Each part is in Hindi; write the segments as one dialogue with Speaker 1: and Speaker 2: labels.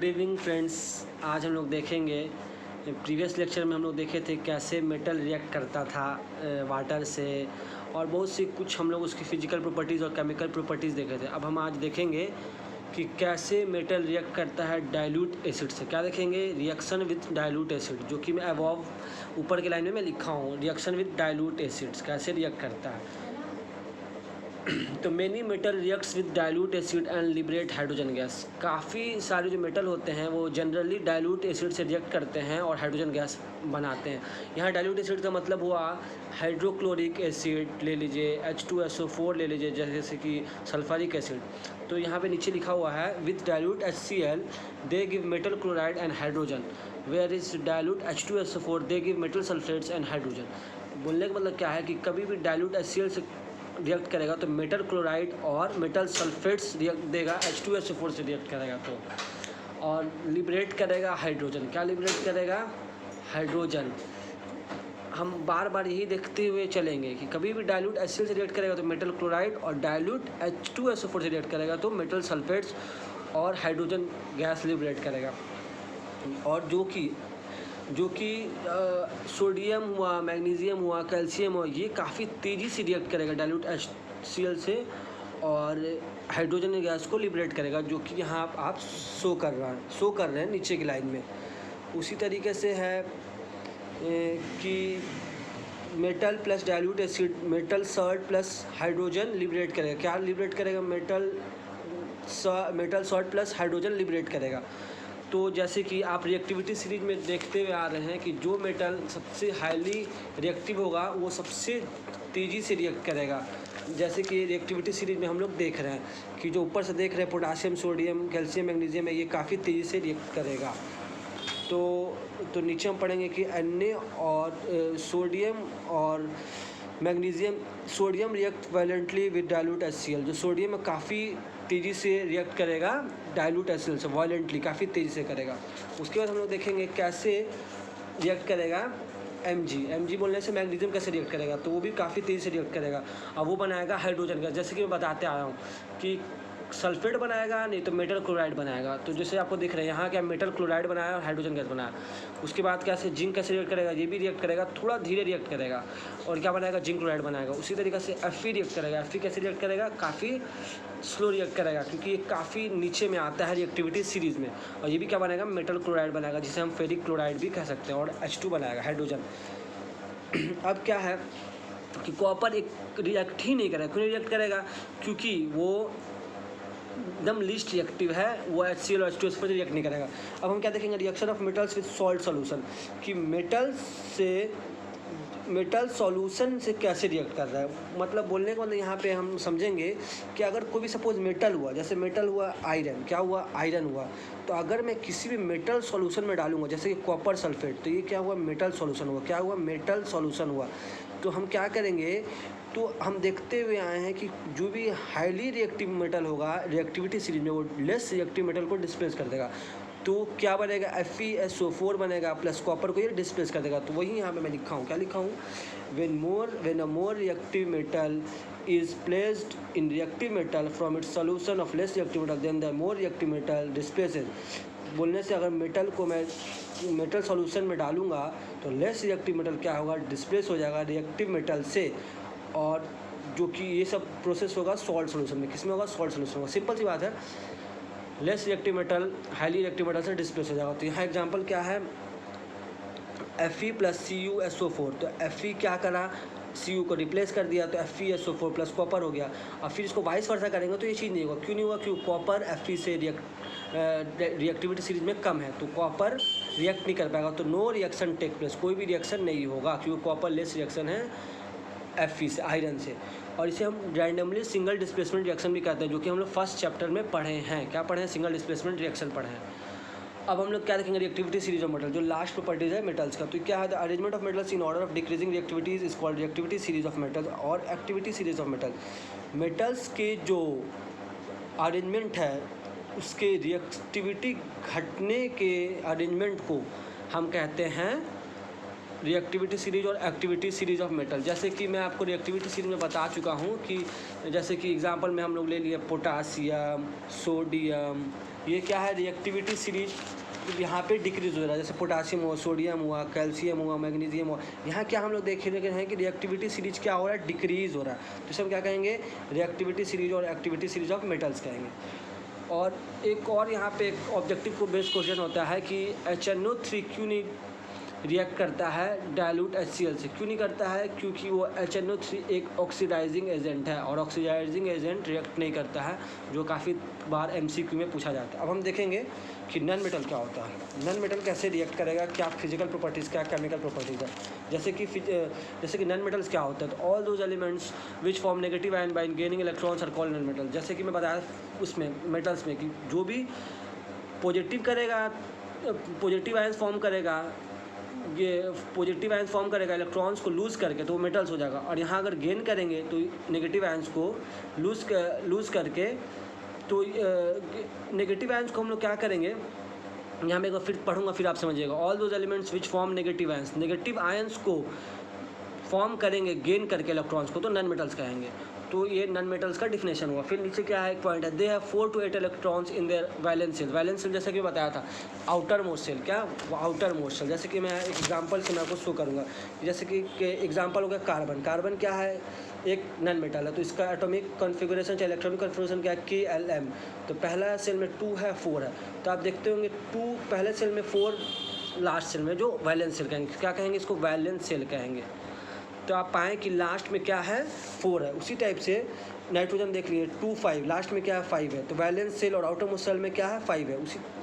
Speaker 1: Evening friends. आज हम लोग देखेंगे, प्रीवियस लेक्चर में हम लोग देखे थे कैसे मेटल रिएक्ट करता था वाटर से, और बहुत सी कुछ हम लोग उसकी फिजिकल प्रॉपर्टीज़ और केमिकल प्रॉपर्टीज़ देखे थे। अब हम आज देखेंगे कि कैसे मेटल रिएक्ट करता है डाइल्यूट एसिड से। क्या देखेंगे? रिएक्शन विथ डाइल्यूट एसिड, जो कि मैं अबव ऊपर के लाइन में मैं लिखा हूँ, रिएक्शन विथ डाइल्यूट एसिड्स कैसे रिएक्ट करता है। तो many metal reacts with dilute acid and liberate hydrogen gas. काफ़ी सारे जो मेटल होते हैं वो जनरली डाइल्यूट एसिड से रिएक्ट करते हैं और हाइड्रोजन गैस बनाते हैं। यहाँ डाइल्यूट एसिड का मतलब हुआ हाइड्रोक्लोरिक एसिड ले लीजिए, H2SO4 ले लीजिए, जैसे कि सल्फ्यूरिक एसिड। तो यहाँ पे नीचे लिखा हुआ है with dilute HCl they give metal chloride and hydrogen, where is dilute H2SO4 they give metal sulphates and hydrogen. बोलने का मतलब क्या है कि कभी भी डाइल्यूट HCl से रिएक्ट करेगा तो मेटल क्लोराइड और मेटल सल्फेट्स रिएक्ट देगा, H2SO4 से रिएक्ट करेगा तो, और लिबरेट करेगा हाइड्रोजन। क्या लिबरेट करेगा? हाइड्रोजन। हम बार बार यही देखते हुए चलेंगे कि कभी भी डाइल्यूट HCl से रिएक्ट करेगा तो मेटल क्लोराइड, और डाइल्यूट H2SO4 से रिएक्ट करेगा तो मेटल सल्फेट्स और हाइड्रोजन गैस लिबरेट करेगा। और जो कि सोडियम हुआ, मैग्नीशियम हुआ, कैल्शियम हुआ, ये काफ़ी तेज़ी से रिएक्ट करेगा डाइल्यूट HCl से और हाइड्रोजन गैस को लिबरेट करेगा, जो कि यहाँ आप शो कर रहे हैं नीचे की लाइन में। उसी तरीके से है कि metal plus dilute acid, metal salt plus hydrogen liberate करेगा। क्या लिबरेट करेगा? Metal salt plus hydrogen liberate करेगा। तो जैसे कि आप रिएक्टिविटी सीरीज में देखते हुए आ रहे हैं कि जो मेटल सबसे हाईली रिएक्टिव होगा वो सबसे तेज़ी से रिएक्ट करेगा। जैसे कि रिएक्टिविटी सीरीज में हम लोग देख रहे हैं कि जो ऊपर से देख रहे हैं पोटासियम, सोडियम, कैल्शियम, मैग्नीशियम है, ये काफ़ी तेज़ी से रिएक्ट करेगा। तो नीचे हम पढ़ेंगे कि Na और सोडियम और magnesium, sodium react violently with dilute HCl। जो सोडियम है काफ़ी तेज़ी से रिएक्ट करेगा डाइल्यूट HCl से, वायलेंटली काफ़ी तेज़ी से करेगा। उसके बाद हम लोग देखेंगे कैसे रिएक्ट करेगा Mg बोलने से मैग्नीशियम कैसे रिएक्ट करेगा, तो वो भी काफ़ी तेज़ी से रिएक्ट करेगा और वो बनाएगा हाइड्रोजन गैस। जैसे कि मैं बताते आया हूँ कि सल्फेट बनाएगा, नहीं तो मेटल क्लोराइड बनाएगा। तो जैसे आपको दिख रहा है यहाँ क्या मेटल क्लोराइड बनाया और हाइड्रोजन गैस बनाया। उसके बाद कैसे जिंक कैसे रिएक्ट करेगा, ये भी रिएक्ट करेगा, थोड़ा धीरे रिएक्ट करेगा, और क्या बनाएगा? जिंक क्लोराइड बनाएगा। उसी तरीके से Fe रिएक्ट करेगा। Fe कैसे रिएक्ट करेगा? काफ़ी स्लो रिएक्ट करेगा, क्योंकि ये काफ़ी नीचे में आता है रिएक्टिविटी सीरीज़ में। और ये भी क्या बनाएगा? मेटल क्लोराइड बनाएगा, जिसे हम फेरिक क्लोराइड भी कह सकते हैं, और H2 बनाएगा, हाइड्रोजन। अब क्या है कि कॉपर एक रिएक्ट ही नहीं करेगा। क्यों नहीं रिएक्ट करेगा? क्योंकि वो एकदम लीस्ट रिएक्टिव है, वो HCl और H2SO4 से रिएक्ट नहीं करेगा। अब हम क्या देखेंगे? Reaction of metals with salt solution, कि मेटल सॉल्यूशन से कैसे रिएक्ट कर रहा है। मतलब बोलने का मतलब यहाँ पे हम समझेंगे कि अगर कोई भी सपोज मेटल हुआ, जैसे मेटल हुआ आयरन, क्या हुआ? आयरन हुआ। तो अगर मैं किसी भी मेटल सॉल्यूशन में डालूंगा, जैसे कि कॉपर सल्फेट, तो ये क्या हुआ? मेटल सॉल्यूशन हुआ। क्या हुआ? मेटल सॉल्यूशन हुआ। तो हम क्या करेंगे? तो हम देखते हुए आए हैं कि जो भी हाईली रिएक्टिव मेटल होगा रिएक्टिविटी सीरीज में, वो लेस रिएक्टिव मेटल को डिस्प्लेस कर देगा। तो क्या बनेगा? FeSO4 बनेगा प्लस कॉपर को ये डिस्प्लेस कर देगा। तो वही यहाँ पे मैं लिखा हूँ, क्या लिखा हूँ? when a more reactive metal is placed in reactive metal from its solution of less reactive metal, then the more reactive metal displaces। बोलने से अगर मेटल को मैं मेटल सॉल्यूशन में डालूंगा तो लेस रिएक्टिव मेटल क्या होगा? डिस्प्लेस हो जाएगा रिएक्टिव मेटल से, और जो कि ये सब प्रोसेस होगा सॉल्ट सॉल्यूशन में। किसमें होगा? सॉल्ट सॉल्यूशन होगा। सिंपल सी बात है, less reactive metal highly reactive metal से डिस्प्लेस हो जाएगा। तो यहाँ एग्जांपल क्या है? Fe plus CuSO4। तो Fe क्या करा? Cu को रिप्लेस कर दिया, तो FeSO4 प्लस कॉपर हो गया। अब फिर इसको वाइस वर्सा करेंगे तो ये चीज़ नहीं होगा। क्यों नहीं होगा? क्यों? कॉपर Fe से रिएक्टिविटी सीरीज में कम है, तो कॉपर रिएक्ट नहीं कर पाएगा, तो नो रिएक्शन टेक प्लेस, कोई भी रिएक्शन नहीं होगा, क्योंकि कॉपर लेस रिएक्शन है Fe से, आयरन से। और इसे हम रैंडमली सिंगल डिस्प्लेसमेंट रिएक्शन भी कहते हैं, जो कि हम लोग फर्स्ट चैप्टर में पढ़े हैं। क्या पढ़े हैं? सिंगल डिस्प्लेसमेंट रिएक्शन पढ़े हैं। अब हम लोग क्या देखेंगे? रिएक्टिविटी सीरीज ऑफ मेटल, जो लास्ट प्रॉपर्टीज है मेटल्स का। तो क्या है? The arrangement of metals in order of decreasing reactivities is called reactivity series of metals और activity series of metal. Metals के जो अरेंजमेंट है उसके रिएक्टिविटी घटने के अरेंजमेंट को हम कहते हैं रिएक्टिविटी सीरीज और एक्टिविटी सीरीज ऑफ मेटल। जैसे कि मैं आपको रिएक्टिविटी सीरीज में बता चुका हूँ कि जैसे कि एग्जांपल में हम लोग ले लिए पोटासियम, सोडियम, ये क्या है रिएक्टिविटी सीरीज, यहाँ पे डिक्रीज हो रहा है। जैसे पोटासियम हुआ, सोडियम हुआ, कैल्शियम हुआ, मैग्नीशियम हुआ, यहाँ क्या हम लोग देख रहे हैं कि रिएक्टिविटी सीरीज क्या हो रहा है, डिक्रीज हो रहा है। तो इसे हम क्या कहेंगे, रिएक्टिविटी सीरीज और एक्टिविटी सीरीज ऑफ मेटल्स कहेंगे। और एक और यहाँ पे एक ऑब्जेक्टिव को बेस्ड क्वेश्चन होता है कि HNO3 क्यों नहीं रिएक्ट करता है डाइल्यूट HCl से। क्यों नहीं करता है, क्योंकि वो HNO3 एक ऑक्सीडाइजिंग एजेंट है और ऑक्सीडाइजिंग एजेंट रिएक्ट नहीं करता है, जो काफ़ी बार MCQ में पूछा जाता है। अब हम देखेंगे कि नॉन मेटल क्या होता है, नॉन मेटल कैसे रिएक्ट करेगा, क्या फिजिकल प्रॉपर्टीज़, क्या केमिकल प्रॉपर्टीज़ है। जैसे कि नॉन मेटल्स क्या होता है, तो all those elements which form negative ion by gaining electrons are called non metal. जैसे कि मैं बताया उसमें मेटल्स में कि जो भी पॉजिटिव करेगा, पॉजिटिव आयन फॉर्म करेगा, ये पॉजिटिव आयंस फॉर्म करेगा इलेक्ट्रॉन्स को लूज़ करके, तो वो मेटल्स हो जाएगा। और यहाँ अगर गेन करेंगे तो नेगेटिव आयंस को लूज़ करके, तो नेगेटिव आयंस को हम लोग क्या करेंगे, यहाँ मैं एक बार फिर पढ़ूंगा, फिर आप समझिएगा। All those elements which form negative ions, negative ions को फॉर्म करेंगे गेन करके इलेक्ट्रॉन्स को, तो नॉन मेटल्स कहेंगे। तो ये नॉन मेटल्स का डिफिनेशन हुआ। फिर नीचे क्या है, एक पॉइंट है, they have 4 to 8 electrons in their valence shell. Valence shell जैसे कि बताया था, आउटर मोस्ट शेल, क्या आउटर मोस्ट शेल। जैसे कि मैं एक एग्जांपल से मैं आपको शो करूँगा। जैसे कि एग्जांपल हो गया कार्बन। कार्बन क्या है, एक नॉन मेटल है, तो इसका एटॉमिक कॉन्फ़िगरेशन चाहे इलेक्ट्रॉनिक कॉन्फ़िगरेशन क्या है, KLm। तो पहला सेल में 2 है, 4 है, तो आप देखते होंगे 2 पहले सेल में, 4 लास्ट सेल में, जो वैलेंस सेल कहेंगे। क्या कहेंगे इसको, वैलेंस सेल कहेंगे। तो आप पाएँ कि लास्ट में क्या है, 4 है। उसी टाइप से नाइट्रोजन देख लिए 2, 5, लास्ट में क्या है, 5 है, तो वैलेंस सेल और आउटर मोस्ट सेल में क्या है, 5 है।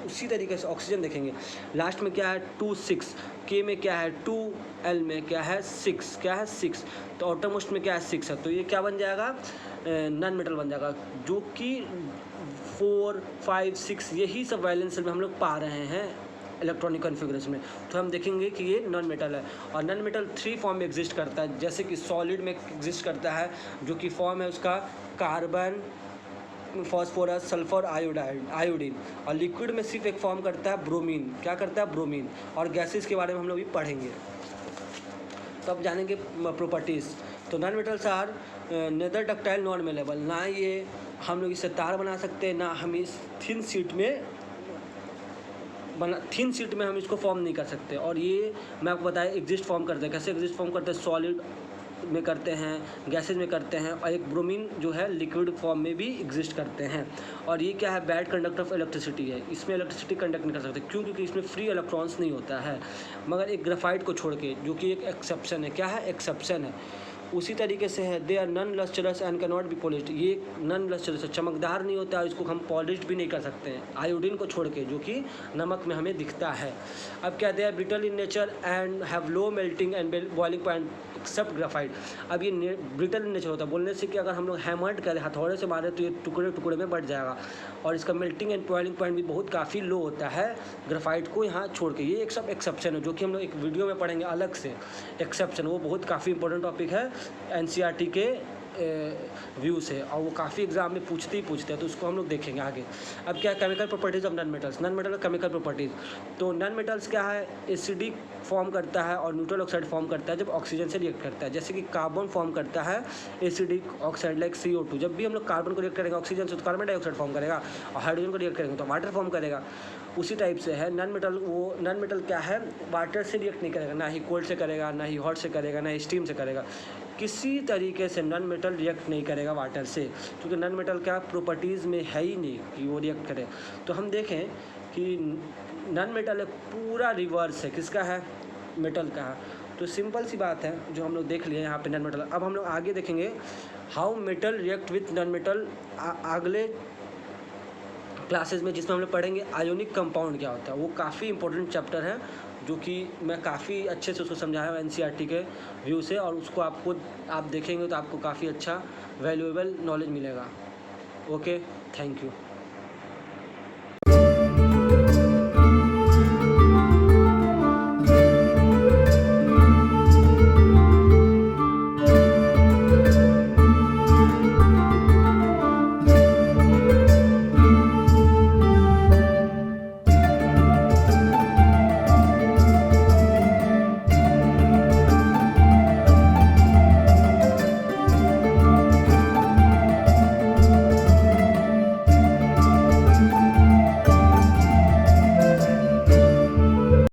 Speaker 1: उसी तरीके से ऑक्सीजन देखेंगे, लास्ट में क्या है, 2, 6, K में क्या है 2, L में क्या है 6, क्या है 6, तो आउटर मोस्ट में क्या है 6 है। तो ये क्या बन जाएगा, नॉन मेटल बन जाएगा, जो कि 4, 5, 6 यही सब वैलेंस सेल में हम लोग पा रहे हैं इलेक्ट्रॉनिक कॉन्फ़िगरेशन में। तो हम देखेंगे कि ये नॉन मेटल है। और नॉन मेटल 3 फॉर्म में एग्जिस्ट करता है। जैसे कि सॉलिड में एग्जिस्ट करता है, जो कि फॉर्म है उसका कार्बन, फॉस्फोरस, सल्फर, आयोडीन। और लिक्विड में सिर्फ एक फॉर्म करता है ब्रोमीन। क्या करता है, ब्रोमीन। और गैसेस के बारे में हम लोग भी पढ़ेंगे, तब जानेंगे प्रॉपर्टीज़। तो non metals are neither ductile non malleable, ना ये हम लोग इससे तार बना सकते हैं, ना हम इस थिन शीट में हम इसको फॉर्म नहीं कर सकते। और ये मैं आपको बताया एग्जिस्ट फॉर्म करते हैं। कैसे एग्जिस्ट फॉर्म करते हैं, सॉलिड में करते हैं, गैसेज में करते हैं, और एक ब्रोमीन जो है लिक्विड फॉर्म में भी एग्जिस्ट करते हैं। और ये क्या है, बैड कंडक्टर ऑफ इलेक्ट्रिसिटी है, इसमें इलेक्ट्रिसिटी कंडक्ट नहीं कर सकते। क्यों, क्योंकि इसमें फ्री इलेक्ट्रॉन्स नहीं होता है, मगर एक ग्राफाइट को छोड़ के, जो कि एक एक्सेप्शन है। क्या है, एक्सेप्शन है। उसी तरीके से है, they are non lustrous and can not be polished. ये नॉन लस्टरस है, चमकदार नहीं होता है, इसको हम पॉलिश्ड भी नहीं कर सकते हैं, आयोडीन को छोड़ के, जो कि नमक में हमें दिखता है। अब क्या, they are brittle in nature and have low melting and boiling point except graphite. अब ये ब्रिटल इन नेचर होता है, बोलने से कि अगर हम लोग हैमर्ड करें, हथौड़े से मारे, तो ये टुकड़े टुकड़े में बढ़ जाएगा। और इसका मेल्टिंग एंड बॉइलिंग पॉइंट भी बहुत काफ़ी लो होता है ग्राफाइट को यहाँ छोड़ के। ये एक सब एक्सेप्शन है, जो कि हम लोग एक वीडियो में पढ़ेंगे अलग से। एक्सेप्शन वो बहुत काफ़ी इंपॉर्टेंट टॉपिक है NCERT के व्यू से, और वो काफ़ी एग्जाम में पूछते हैं, तो उसको हम लोग देखेंगे आगे। अब क्या, chemical properties of non metals. Non metal chemical properties, तो नॉन मेटल्स क्या है, एसिडिक फॉर्म करता है और न्यूट्रल ऑक्साइड फॉर्म करता है जब ऑक्सीजन से रिएक्ट करता है। जैसे कि कार्बन फॉर्म करता है एसिडिक ऑक्साइड लाइक CO2। जब भी हम लोग कार्बन को रिएक्ट करेंगे ऑक्सीजन से, तो कार्बन डाइऑक्साइड फॉर्म करेगा, और हाइड्रोजन को रिएक्ट करेंगे तो वाटर फॉर्म करेगा। उसी टाइप से है नॉन मेटल। वो नॉन मेटल क्या है, वाटर से रिएक्ट नहीं करेगा, ना ही कोल्ड से करेगा, ना ही हॉट से करेगा, ना ही स्टीम से करेगा। किसी तरीके से नॉन मेटल रिएक्ट नहीं करेगा वाटर से, क्योंकि नॉन मेटल क्या प्रॉपर्टीज़ में है ही नहीं कि वो रिएक्ट करे। तो हम देखें कि नॉन मेटल है पूरा रिवर्स है, किसका है, मेटल का है। तो सिंपल सी बात है जो हम लोग देख लिए यहाँ पे नॉन मेटल। अब हम लोग आगे देखेंगे how metal react with non metal अगले क्लासेस में, जिसमें हम लोग पढ़ेंगे आयोनिक कंपाउंड क्या होता है। वो काफ़ी इंपॉर्टेंट चैप्टर है, जो कि मैं काफ़ी अच्छे से उसको समझाया हूँ NCERT के व्यू से, और उसको आप देखेंगे तो आपको काफ़ी अच्छा वैल्यूएबल नॉलेज मिलेगा। Okay, thank you.